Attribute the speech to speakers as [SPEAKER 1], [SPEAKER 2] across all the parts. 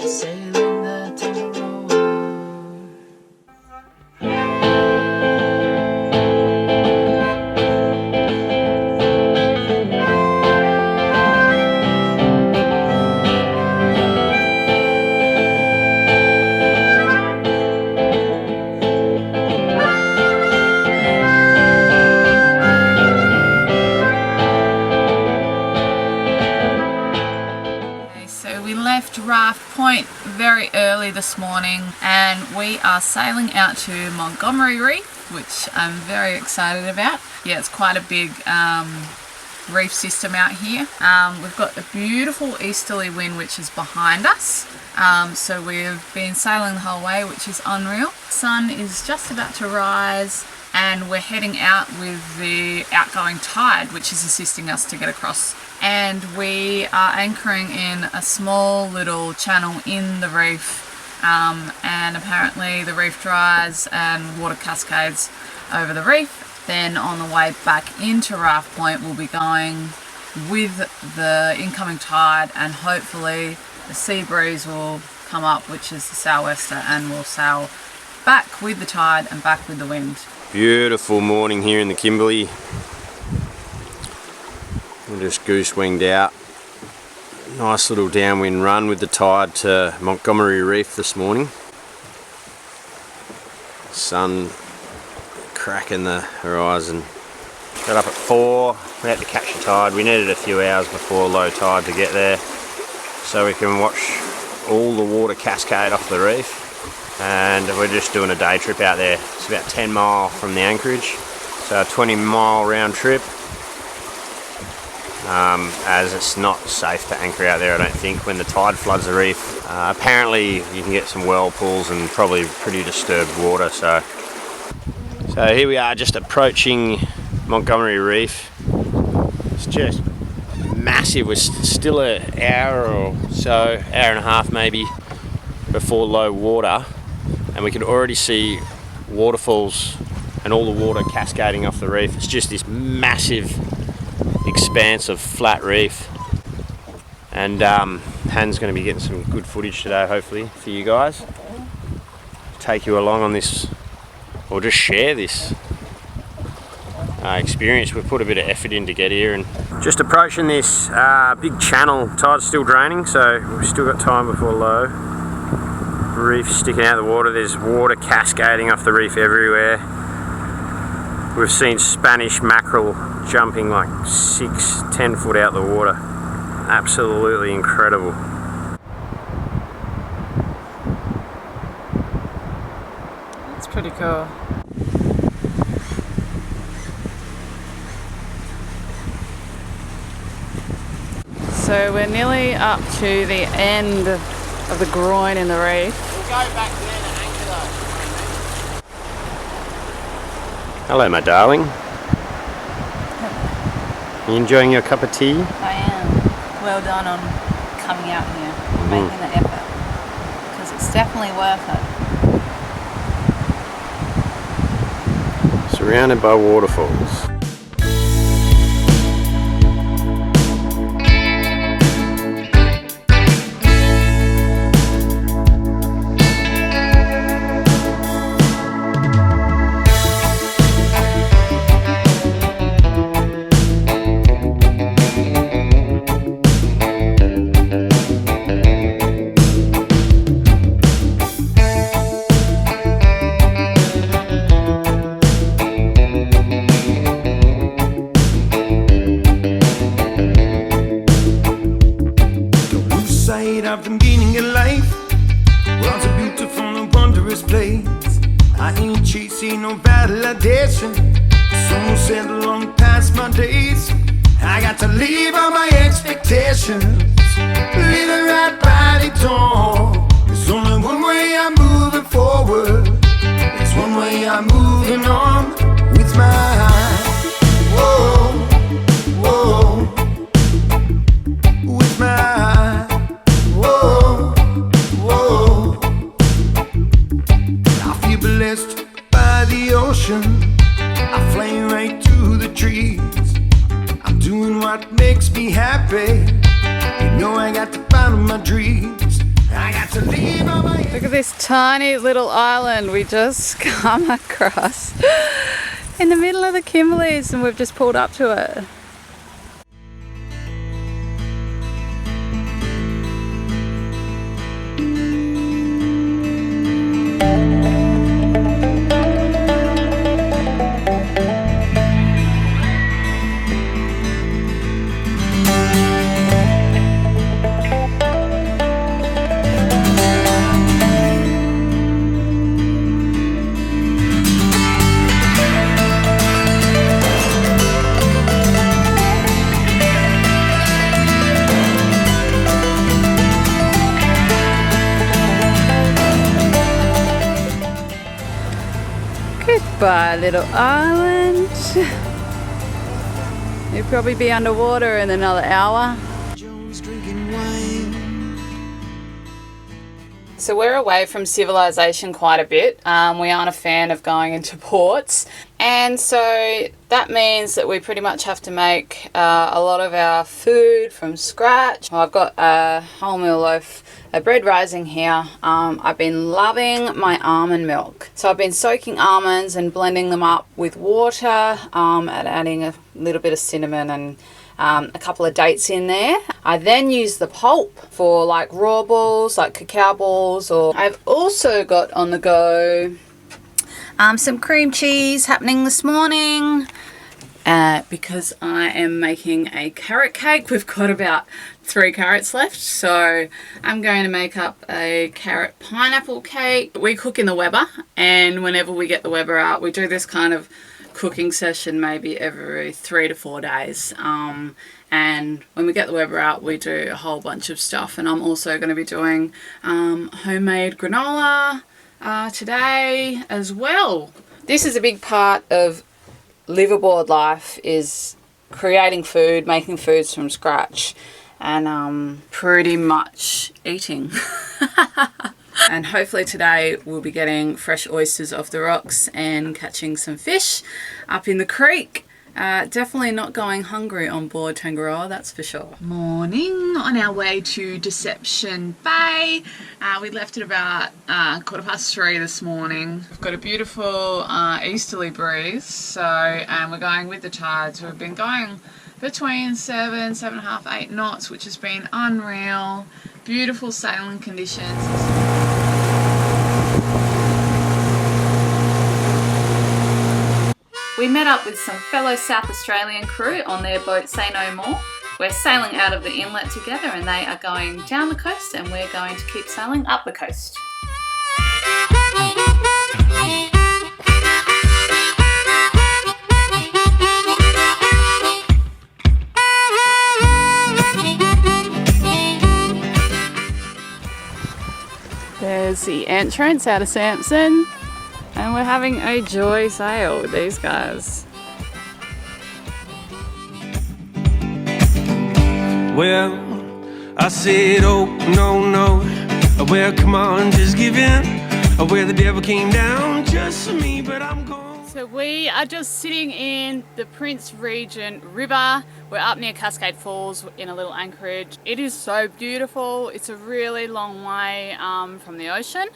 [SPEAKER 1] sailing the Tangaroa.
[SPEAKER 2] Raft Point very early this morning, and we are sailing out to Montgomery Reef, which I'm very excited about. Yeah, it's quite a big reef system out here. We've got a beautiful easterly wind which is behind us, so we've been sailing the whole way, which is unreal. The sun is just about to rise and we're heading out with the outgoing tide, which is assisting us to get across. And we are anchoring in a small little channel in the reef, and apparently the reef dries and water cascades over the reef. Then on the way back into Raft Point we'll be going with the incoming tide, and hopefully the sea breeze will come up, which is the sou'wester, and we'll sail back with the tide and back with the wind.
[SPEAKER 3] Beautiful morning here in the Kimberley. We're just goose winged out. Nice little downwind run with the tide to Montgomery Reef this morning. Sun cracking the horizon. Got up at 4, we had to catch the tide. We needed a few hours before low tide to get there, so we can watch all the water cascade off the reef. And we're just doing a day trip out there. It's about 10 mile from the anchorage, so a 20-mile round trip. As it's not safe to anchor out there, I don't think, when the tide floods the reef. Apparently you can get some whirlpools and probably pretty disturbed water. So here we are, just approaching Montgomery Reef. It's just massive. We're still an hour or so, hour and a half maybe, before low water, and we can already see waterfalls and all the water cascading off the reef. It's just this massive expanse of flat reef, and Han's going to be getting some good footage today, hopefully, for you guys. Take you along on this, or just share this experience. We've put a bit of effort in to get here, and just approaching this big channel. Tide's still draining, so we've still got time before low. Reef sticking out of the water. There's water cascading off the reef everywhere. We've seen Spanish mackerel jumping like 6-10 foot out the water. Absolutely incredible.
[SPEAKER 2] It's pretty cool. So we're nearly up to the end of the groin in the reef.
[SPEAKER 3] We'll go back there to anchor though. Hello, my darling. You enjoying your cup of tea?
[SPEAKER 2] I am. Well done on coming out here, making the effort, because it's definitely worth it.
[SPEAKER 3] Surrounded by waterfalls.
[SPEAKER 1] Of the meaning of life, world's a beautiful and wondrous place. I ain't chasing no validation, so said along past my days. I got to leave all my expectations, leave it right by the door. There's only one way I'm moving forward, there's one way I'm moving on with my eyes. Whoa, whoa, with my eyes. Blessed by the ocean, I fly right to the trees. I'm doing what makes me happy. You know I got to follow my dreams.
[SPEAKER 2] Look at this tiny little island we just come across in the middle of the Kimberleys, and we've just pulled up to it. Goodbye, little island. You'll probably be underwater in another hour. So we're away from civilization quite a bit. We aren't a fan of going into ports, and so that means that we pretty much have to make a lot of our food from scratch. I've got a wholemeal loaf of bread rising here. I've been loving my almond milk. So I've been soaking almonds and blending them up with water and adding a little bit of cinnamon and a couple of dates in there. I then use the pulp for like raw balls, like cacao balls, or I've also got on the go some cream cheese happening this morning because I am making a carrot cake. We've got about 3 carrots left, so I'm going to make up a carrot pineapple cake. We cook in the Weber, and whenever we get the Weber out, we do this kind of cooking session maybe every 3 to 4 days, and when we get the Weber out, we do a whole bunch of stuff. And I'm also going to be doing homemade granola today as well. This is a big part of liveaboard life, is creating food, making foods from scratch, and pretty much eating. And hopefully today we'll be getting fresh oysters off the rocks and catching some fish up in the creek. Definitely not going hungry on board Tangaroa, that's for sure. Morning, on our way to Deception Bay. We left at about 3:15 this morning. We've got a beautiful easterly breeze, so we're going with the tides. We've been going between 7, 7.5, 8 knots, which has been unreal. Beautiful sailing conditions. We met up with some fellow South Australian crew on their boat Say No More. We're sailing out of the inlet together, and they are going down the coast, and we're going to keep sailing up the coast. There's the entrance out of Samson, and we're having a joy sail with these guys.
[SPEAKER 1] Well, I said, oh, no, no. Well, come on, just give in. Where the devil came down just for me, but I'm gone.
[SPEAKER 2] So we are just sitting in the Prince Regent River. We're up near Cascade Falls in a little anchorage. It is so beautiful. It's a really long way from the ocean.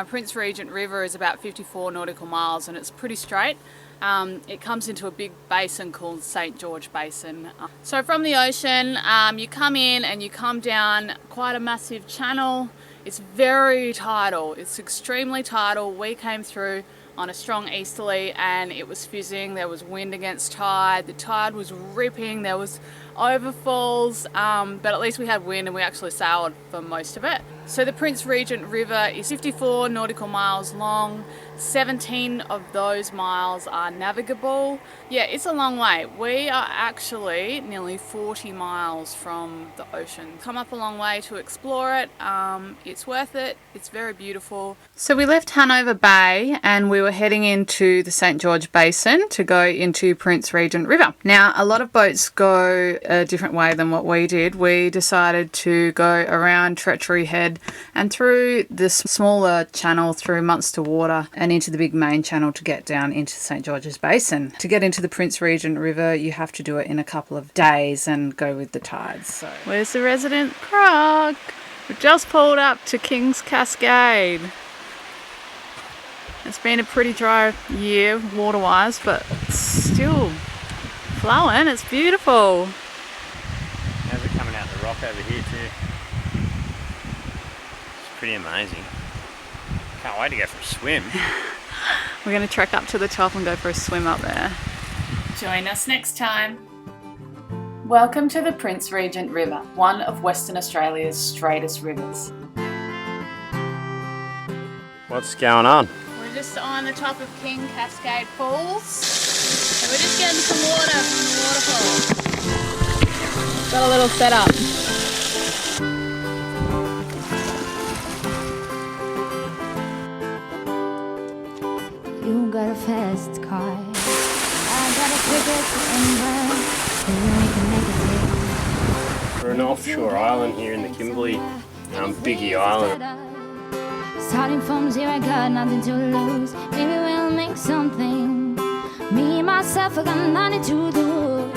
[SPEAKER 2] Prince Regent River is about 54 nautical miles, and it's pretty straight. It comes into a big basin called St. George Basin. So from the ocean, you come in and you come down quite a massive channel. It's very tidal. It's extremely tidal. We came through on a strong easterly and it was fizzing. There was wind against tide. The tide was ripping. There was overfalls, but at least we had wind and we actually sailed for most of it. So the Prince Regent River is 54 nautical miles long. 17 of those miles are navigable. Yeah, it's a long way. We are actually nearly 40 miles from the ocean. Come up a long way to explore it. It's worth it. It's very beautiful. So we left Hanover Bay and we were heading into the St. George Basin to go into Prince Regent River. Now, a lot of boats go a different way than what we did. We decided to go around Treachery Head and through this smaller channel through Munster Water and into the big main channel to get down into St. George's Basin. To get into the Prince Regent River, you have to do it in a couple of days and go with the tides. So where's the resident croc? We've just pulled up to King's Cascade. It's been a pretty dry year water-wise, but it's still flowing. It's beautiful.
[SPEAKER 3] How's it coming out the rock over here too? It's pretty amazing. Can't wait to go for a swim.
[SPEAKER 2] We're going to trek up to the top and go for a swim up there. Join us next time. Welcome to the Prince Regent River, one of Western Australia's straightest rivers.
[SPEAKER 3] What's going on?
[SPEAKER 2] We're just on the top of King Cascade Falls. So we're just getting some water from the waterfall. Got a little setup.
[SPEAKER 4] You got a fast car, I got a ticket to England.
[SPEAKER 3] We're an offshore island here in the Kimberley, Biggie Island.
[SPEAKER 4] Starting from zero, I got nothing to lose. Maybe we'll make something. Me, myself, I got nothing to do.